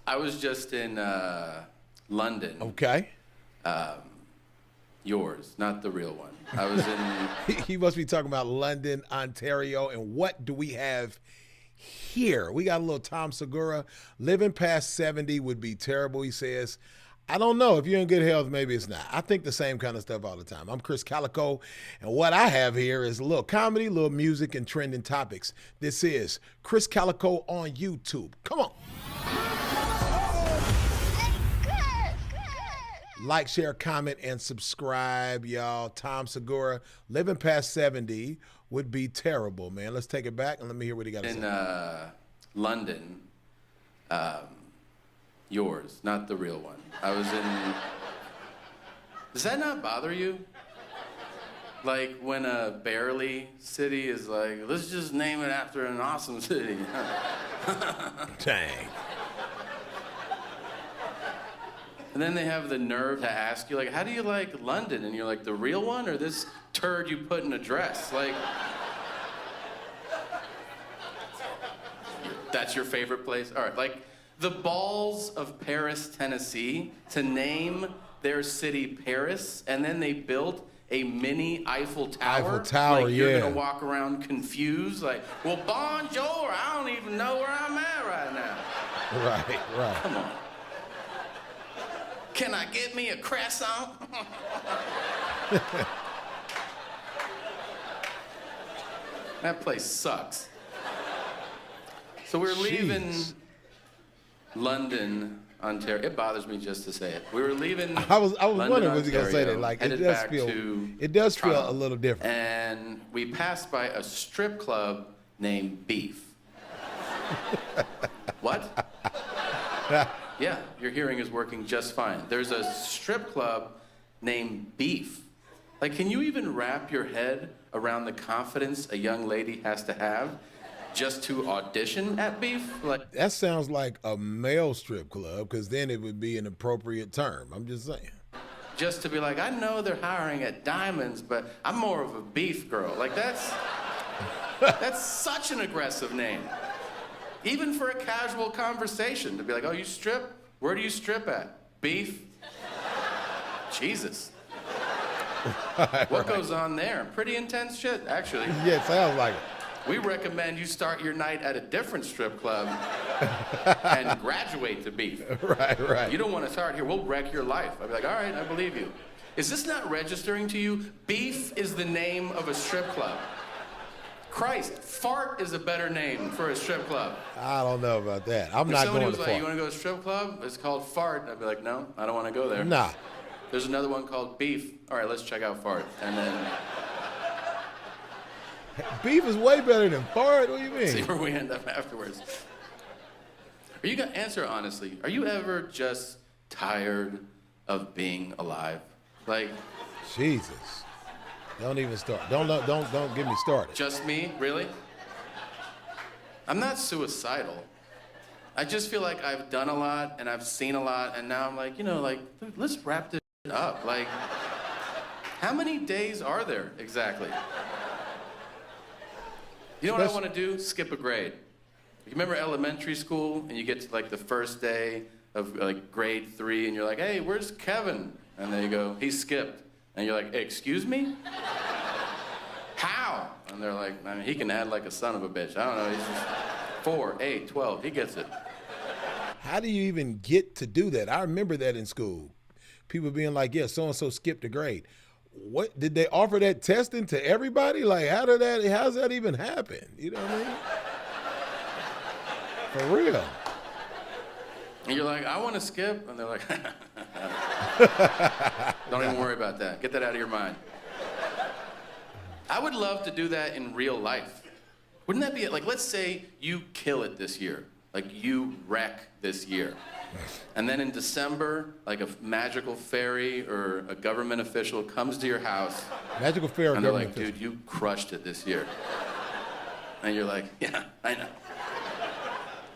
I was just in London. Okay. Yours, not the real one. I was in. He must be talking about London, Ontario. And what do we have here? We got a little Tom Segura. Living past 70 would be terrible, he says. I don't know. If you're in good health, maybe it's not. I think the same kind of stuff all the time. I'm Krizz Calico, and what I have here is a little comedy, a little music, and trending topics. This is Krizz Calico on YouTube. Come on. Like, share, comment, and subscribe, y'all. Tom Segura, living past 70 would be terrible, man. Let's take it back and let me hear what he got to say. In London, yours, not the real one. I was in. Does that not bother you? Like when a barely city is like, let's just name it after an awesome city. Dang. And then they have the nerve to ask you, like, how do you like London? And you're like, the real one or this turd you put in a dress? Like, that's your favorite place? All right, like, the balls of Paris, Tennessee, to name their city Paris, and then they built a mini Eiffel Tower. Eiffel Tower, like, you're yeah. gonna walk around confused, like, well, bonjour, I don't even know where I'm at right now. Right. Come on. Can I get me a croissant? That place sucks. So we're leaving London, Ontario. It bothers me just to say it. We were leaving. I was London, wondering was he gonna say that. Ontario, Like headed it does back feel to a Toronto. little different. And we passed by a strip club named Beef. What? Yeah, your hearing is working just fine. There's a strip club named Beef. Like, can you even wrap your head around the confidence a young lady has to have just to audition at Beef? Like, That sounds like a male strip club, because then it would be an appropriate term. I'm just saying. just to be like, I know they're hiring at Diamonds, but I'm more of a Beef girl. Like, that's such an aggressive name. Even for a casual conversation, to be like, oh, you strip? Where do you strip at? Beef? Jesus. What goes on there? Pretty intense shit, actually. Yeah, it sounds like it. We recommend you start your night at a different strip club and graduate to Beef. Right. You don't want to start here. We'll wreck your life. I'd be like, all right, I believe you. Is this not registering to you? Beef is the name of a strip club. Christ, Fart is a better name for a strip club. I don't know about that. I'm If not somebody going was to like, far. you want to go to a strip club? It's called Fart. I'd be like, no, I don't want to go there. Nah. There's another one called Beef. All right, let's check out Fart. And then Beef is way better than fart. What do you see mean? where we end up afterwards. Are you going to answer honestly? Are you ever just tired of being alive? Like, Jesus. Don't even start. Don't get me started. just me? Really? I'm not suicidal. I just feel like I've done a lot and I've seen a lot, and now I'm like, dude, let's wrap this up. Like, how many days are there exactly? You know what I want to do? Skip a grade. You remember elementary school, and you get to like the first day of like grade 3, and you're like, hey, where's Kevin? And they go, he skipped. And you're like, excuse me? How? And they're like, I mean, he can add like a son of a bitch. I don't know, he's just 4, 8, 12, he gets it. How do you even get to do that? I remember that in school. People being like, yeah, so-and-so skipped a grade. What, did they offer that testing to everybody? Like, how's that even happen? You know what I mean? For real. And you're like, I want to skip. And they're like, don't even worry about that. Get that out of your mind. I would love to do that in real life. Wouldn't that be it? Like, let's say you kill it this year. Like, you wreck this year. And then in December, like a magical fairy or a government official comes to your house. Magical fairy. And they're like, dude, you crushed it this year. And you're like, yeah, I know.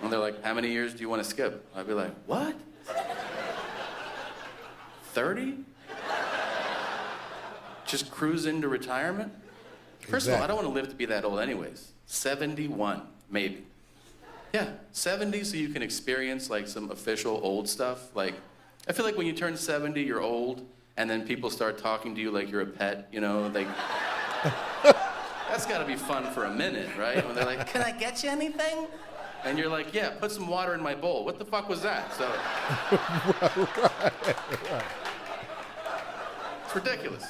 And they're like, how many years do you want to skip? I'd be like, what? 30? Just cruise into retirement? First of all, I don't want to live to be that old anyways. 71, maybe. Yeah, 70 so you can experience like some official old stuff. Like, I feel like when you turn 70, you're old, and then people start talking to you like you're a pet, you know? Like, that's gotta be fun for a minute, right? When they're like, can I get you anything? And you're like, yeah, put some water in my bowl. What the fuck was that? So, Right. it's ridiculous.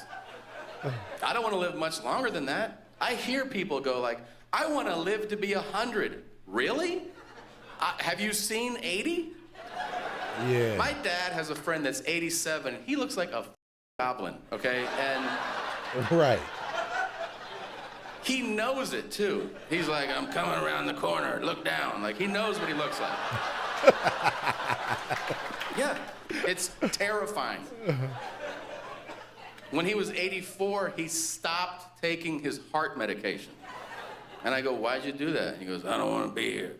I don't wanna live much longer than that. I hear people go like, I wanna live to be 100. Really? Have you seen 80? Yeah. My dad has a friend that's 87. He looks like a goblin, okay? And Right. he knows it too. He's like, I'm coming around the corner, look down. Like, he knows what he looks like. Yeah, it's terrifying. When he was 84, he stopped taking his heart medication. And I go, why'd you do that? He goes, I don't want to be here.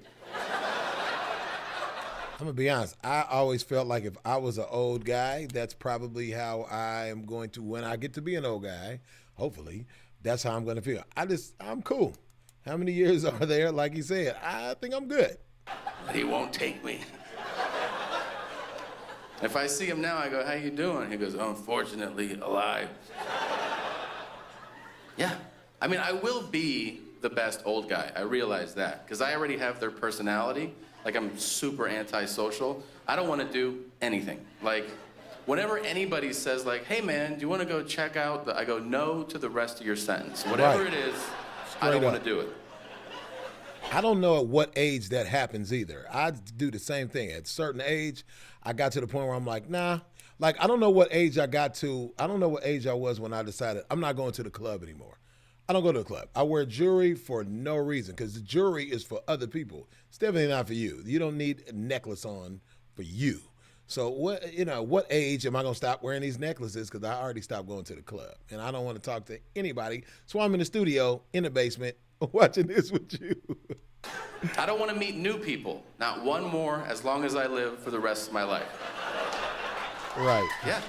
I'm gonna be honest. I always felt like if I was an old guy, that's probably how I am going to, when I get to be an old guy, hopefully, that's how I'm gonna feel. I'm cool. How many years are there? Like he said, I think I'm good. But he won't take me. If I see him now, I go, how you doing? He goes, unfortunately, alive. Yeah. I mean, I will be the best old guy. I realize that. Because I already have their personality. Like, I'm super antisocial. I don't want to do anything. Like, whenever anybody says, like, hey, man, do you want to go check out I go, no to the rest of your sentence. Whatever Right. it is, I Straight don't want up. to do it. I don't know at what age that happens either. I do the same thing. At a certain age, I got to the point where I'm like, nah. Like, I don't know what age I got to. I don't know what age I was when I decided I'm not going to the club anymore. I don't go to the club. I wear jewelry for no reason because the jewelry is for other people. It's definitely not for you. You don't need a necklace on for you. So what age am I gonna stop wearing these necklaces? Because I already stopped going to the club, and I don't want to talk to anybody. So I'm in the studio in the basement watching this with you. I don't want to meet new people. Not one more as long as I live for the rest of my life. Right. Yeah.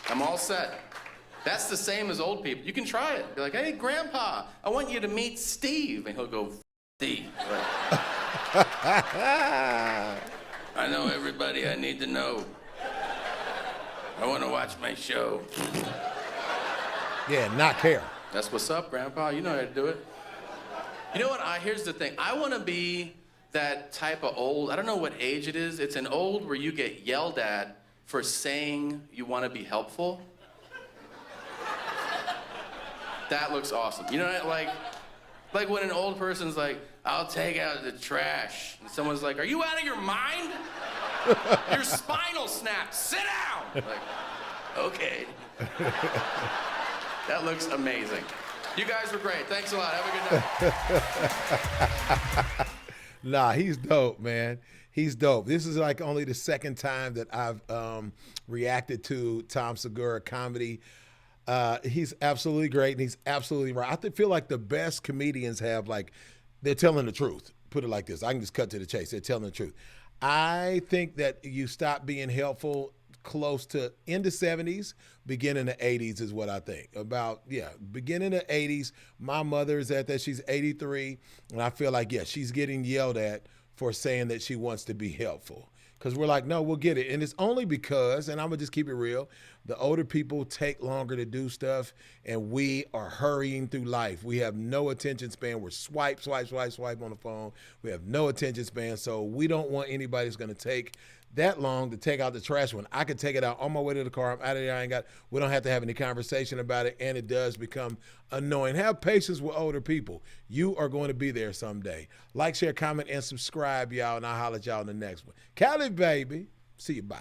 I'm all set. That's the same as old people. You can try it. Be like, hey, Grandpa, I want you to meet Steve. And he'll go, Steve. Like, I know everybody I need to know. I want to watch my show. Yeah, not care. That's what's up, Grandpa. You know how to do it. You know what? Here's the thing. I want to be that type of old. I don't know what age it is. It's an old where you get yelled at for saying you want to be helpful. That looks awesome. You know, like when an old person's like, I'll take out the trash. And someone's like, are you out of your mind? Your spinal snapped. Sit down. Like, okay. That looks amazing. You guys were great. Thanks a lot. Have a good night. Nah, he's dope, man. He's dope. This is like only the second time that I've reacted to Tom Segura comedy. He's absolutely great, and he's absolutely right. I feel like the best comedians have, like, they're telling the truth. Put it like this. I can just cut to the chase. They're telling the truth. I think that you stop being helpful close to in the 70s, beginning the 80s is what I think. Beginning the 80s. My mother is at that. She's 83, and I feel like, she's getting yelled at for saying that she wants to be helpful. Because we're like, no, we'll get it. And it's only because, and I'm going to just keep it real, the older people take longer to do stuff, and we are hurrying through life. We have no attention span. We're swipe on the phone. We have no attention span. So we don't want anybody who's going to take that long to take out the trash when I could take it out on my way to the car. I'm out of there. We don't have to have any conversation about it, and it does become annoying. Have patience with older people. You are going to be there someday. Like, share, comment, and subscribe, y'all, and I'll holler at y'all in the next one. Cali, baby. See you, bye.